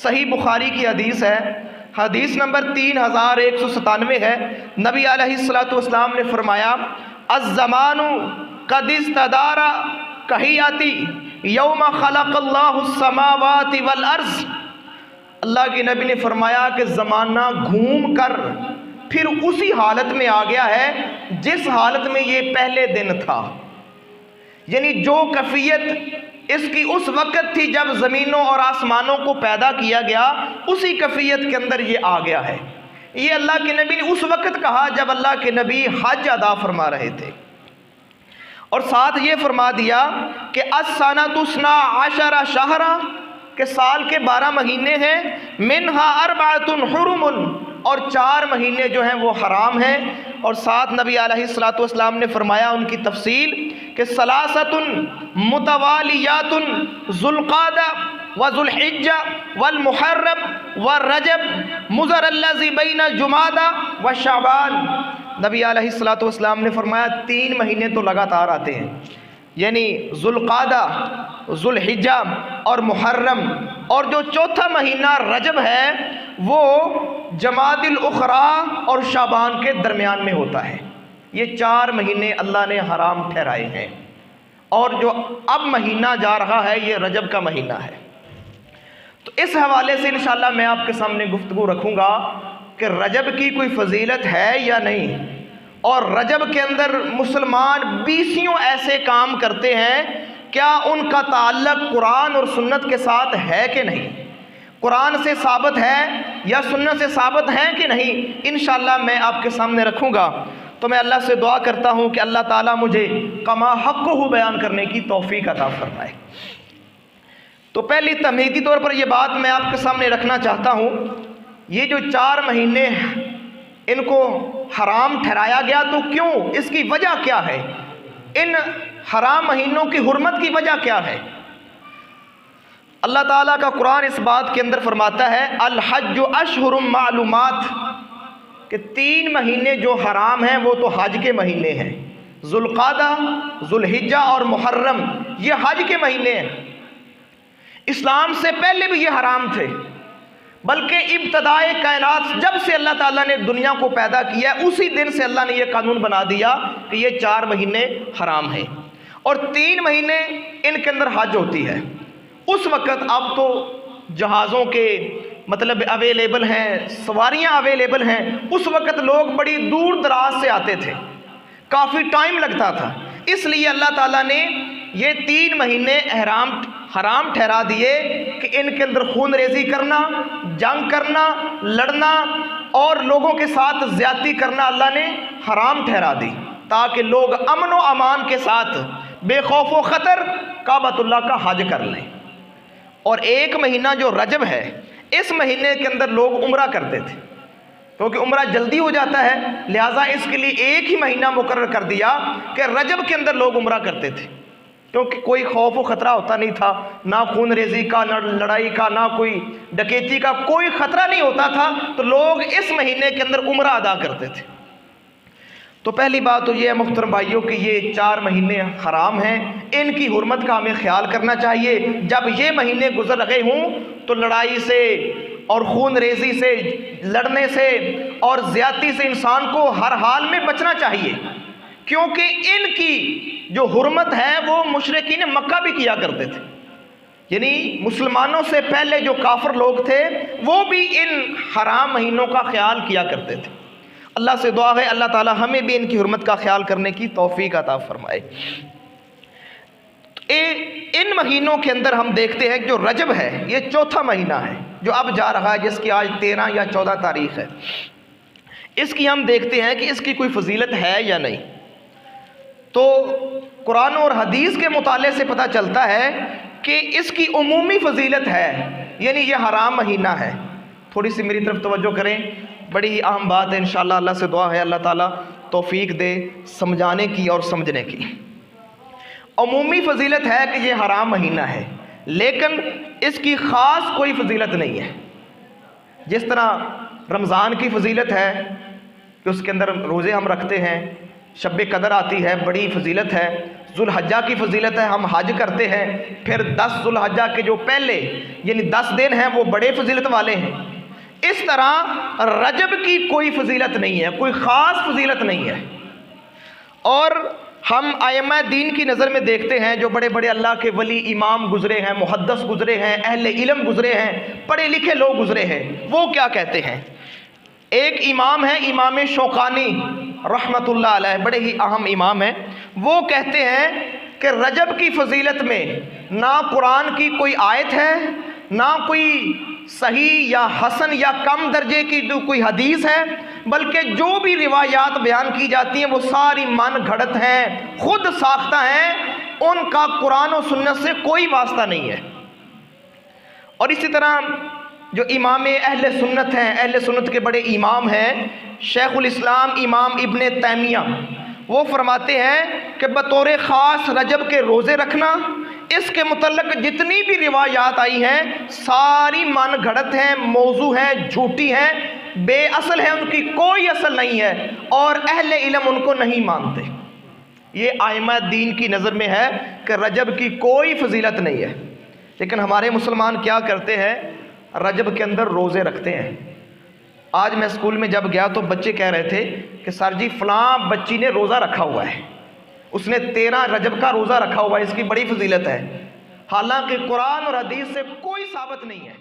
सही बुखारी की हदीस है, हदीस नंबर 3197 है। नबी अलैहिस्सलातु वस्सलाम ने फरमाया, अज़्ज़मानु क़द इस्तदारा कहियाती यौम खलक़ल्लाहु समावाति वल अर्ज़। अल्लाह के नबी ने फरमाया कि ज़माना घूम कर फिर उसी हालत में आ गया है जिस हालत में ये पहले दिन था। यानी जो कैफियत इसकी उस वक़्त थी जब ज़मीनों और आसमानों को पैदा किया गया, उसी कैफियत के अंदर ये आ गया है। ये अल्लाह के नबी ने उस वक़्त कहा जब अल्लाह के नबी हज अदा फरमा रहे थे। और साथ ये फरमा दिया कि अस्सनतुस्ना आशरा शहरा, के साल के 12 महीने हैं, मिनहा अर्बातुन हुरुमुन, और 4 महीने जो हैं वो हराम हैं। और साथ नबी अलैहिस्सलातु वस्सलाम ने फरमाया उनकी तफसील कि सलासतुन मुतवालियातुन ज़ुल्क़ादा व ज़ुल्हिज्जा वल मुहर्रम व रजब मुज़र अल्लज़ी बैन जुमादा व शाबान। नबी अलैहिस्सलातु वस्सलाम ने फरमाया 3 महीने तो लगातार आते हैं, यानी ज़ुल्क़ादा, ज़ुल्हिज्जा और मुहर्रम, और जो चौथा महीना रजब है वो जमादिल उखरा और शाबान के दरमियान में होता है। ये 4 महीने अल्लाह ने हराम ठहराए हैं। और जो अब महीना जा रहा है ये रजब का महीना है। तो इस हवाले से इंशाअल्लाह मैं आपके सामने गुफ्तगू रखूँगा कि रजब की कोई फजीलत है या नहीं, और रजब के अंदर मुसलमान 20 ऐसे काम करते हैं, क्या उनका ताल्लुक़ कुरान और सुन्नत के साथ है कि नहीं, कुरान से साबित है या सुन्नत से साबित है कि नहीं, इंशाअल्लाह मैं आपके सामने रखूँगा। तो मैं अल्लाह से दुआ करता हूँ कि अल्लाह ताला मुझे कमा हक़्क़ुहु बयान करने की तौफ़ीक़ अता फरमाए। तो पहली तमहीदी तौर पर यह बात मैं आपके सामने रखना चाहता हूँ, ये जो 4 महीने इनको हराम ठहराया गया तो क्यों, इसकी वजह क्या है, इन हराम महीनों की हुर्मत की वजह क्या है। अल्लाह ताला का कुरान इस बात के अंदर फरमाता है, अल हज्जु अशहुरुम मालूमात, कि 3 महीने जो हराम हैं वो तो हज के महीने हैं, ज़ुल्क़ादा, ज़ुल्हिज्जा और मुहर्रम, ये हज के महीने हैं। इस्लाम से पहले भी ये हराम थे, बल्कि इब्तदाए कायनात जब से अल्लाह ताला ने दुनिया को पैदा किया उसी दिन से अल्लाह ने यह कानून बना दिया कि ये 4 महीने हराम हैं और 3 महीने इनके अंदर हज होती है। उस वक़्त अब तो जहाज़ों के मतलब अवेलेबल हैं, सवारियां अवेलेबल हैं, उस वक़्त लोग बड़ी दूर दराज से आते थे, काफ़ी टाइम लगता था, इसलिए अल्लाह ताला ने ये 3 महीने हराम ठहरा दिए कि इनके अंदर खून रेज़ी करना, जंग करना, लड़ना और लोगों के साथ ज़्यादती करना अल्लाह ने हराम ठहरा दी, ताकि लोग अमन व अमान के साथ बेखौफ व ख़तर काबतुल्लाह का हज कर लें। और 1 महीना जो रजब है, इस महीने के अंदर लोग उम्रा करते थे, क्योंकि उम्रा जल्दी हो जाता है, लिहाजा इसके लिए 1 ही महीना मुकर्रर कर दिया कि रजब के अंदर लोग उम्रा करते थे, क्योंकि कोई खौफ व ख़तरा होता नहीं था, ना खून रेज़ी का, ना लड़ाई का, ना कोई डकैती का, कोई ख़तरा नहीं होता था, तो लोग इस महीने के अंदर उम्रा अदा करते थे। तो पहली बात तो ये है मुहतरम भाइयों कि ये 4 महीने हराम हैं, इनकी हुर्मत का हमें ख्याल करना चाहिए। जब ये महीने गुजर रहे हों तो लड़ाई से और खून रेज़ी से, लड़ने से और ज़्यादती से इंसान को हर हाल में बचना चाहिए, क्योंकि इनकी जो हुर्मत है वो मुशरिकीन मक्का भी किया करते थे, यानी मुसलमानों से पहले जो काफिर लोग थे वो भी इन हराम महीनों का ख्याल किया करते थे। अल्लाह से दुआ है अल्लाह ताला हमें भी इनकी हुर्मत का ख्याल करने की तौफीक अता फरमाए। इन महीनों के अंदर हम देखते हैं जो रजब है ये 4था महीना है जो अब जा रहा है, जिसकी आज 13 या 14 तारीख है। इसकी हम देखते हैं कि इसकी कोई फजीलत है या नहीं। तो कुरान और हदीस के मुताले से पता चलता है कि इसकी उमूमी फजीलत है, यानी यह हराम महीना है। थोड़ी सी मेरी तरफ तवज्जो करें, बड़ी ही अहम बात है। इंशाअल्लाह अल्लाह से दुआ है अल्लाह ताला तौफीक दे समझाने की और समझने की। उमूमी फजीलत है कि ये हराम महीना है, लेकिन इसकी ख़ास कोई फजीलत नहीं है। जिस तरह रमज़ान की फजीलत है कि उसके अंदर रोज़े हम रखते हैं, शब कदर आती है, बड़ी फजीलत है। जुल्हज्जा की फजीलत है, हम हज करते हैं। फिर 10 जुल्हज्जा के जो पहले यानी 10 दिन हैं वो बड़े फजीलत वाले हैं। इस तरह रजब की कोई फजीलत नहीं है, कोई ख़ास फजीलत नहीं है। और हम आइम्मा दीन की नज़र में देखते हैं, जो बड़े बड़े अल्लाह के वली इमाम गुजरे हैं, मुहद्दिस गुजरे हैं, अहले इल्म गुजरे हैं, पढ़े लिखे लोग गुजरे हैं, वो क्या कहते हैं। एक इमाम है इमाम शौकानी रहमतुल्लाह अलैह, बड़े ही अहम इमाम हैं। वो कहते हैं कि रजब की फजीलत में ना कुरान की कोई आयत है, ना कोई सही या हसन या कम दर्जे की कोई हदीस है, बल्कि जो भी रिवायात बयान की जाती हैं वो सारी मन घड़त हैं, खुद साख्ता हैं, उनका कुरान और सुन्नत से कोई वास्ता नहीं है। और इसी तरह जो इमाम अहले सुन्नत हैं, अहले सुन्नत के बड़े इमाम हैं, शेखुल इस्लाम इमाम इब्ने तैमिया, वो फरमाते हैं कि बतौर ख़ास रजब के रोज़े रखना, इसके मुतल्लिक़ जितनी भी रिवायात आई हैं सारी मन घड़त हैं, मौजू हैं, झूठी हैं, बेअसल हैं, उनकी कोई असल नहीं है और अहले इल्म उनको नहीं मानते। ये आइम्मा दीन की नज़र में है कि रजब की कोई फजीलत नहीं है। लेकिन हमारे मुसलमान क्या करते हैं, रजब के अंदर रोज़े रखते हैं। आज मैं स्कूल में जब गया तो बच्चे कह रहे थे कि सर जी फ़लाँ बच्ची ने रोज़ा रखा हुआ है, उसने 13 रजब का रोज़ा रखा हुआ है, इसकी बड़ी फजीलत है। हालांकि कुरान और हदीस से कोई साबित नहीं है।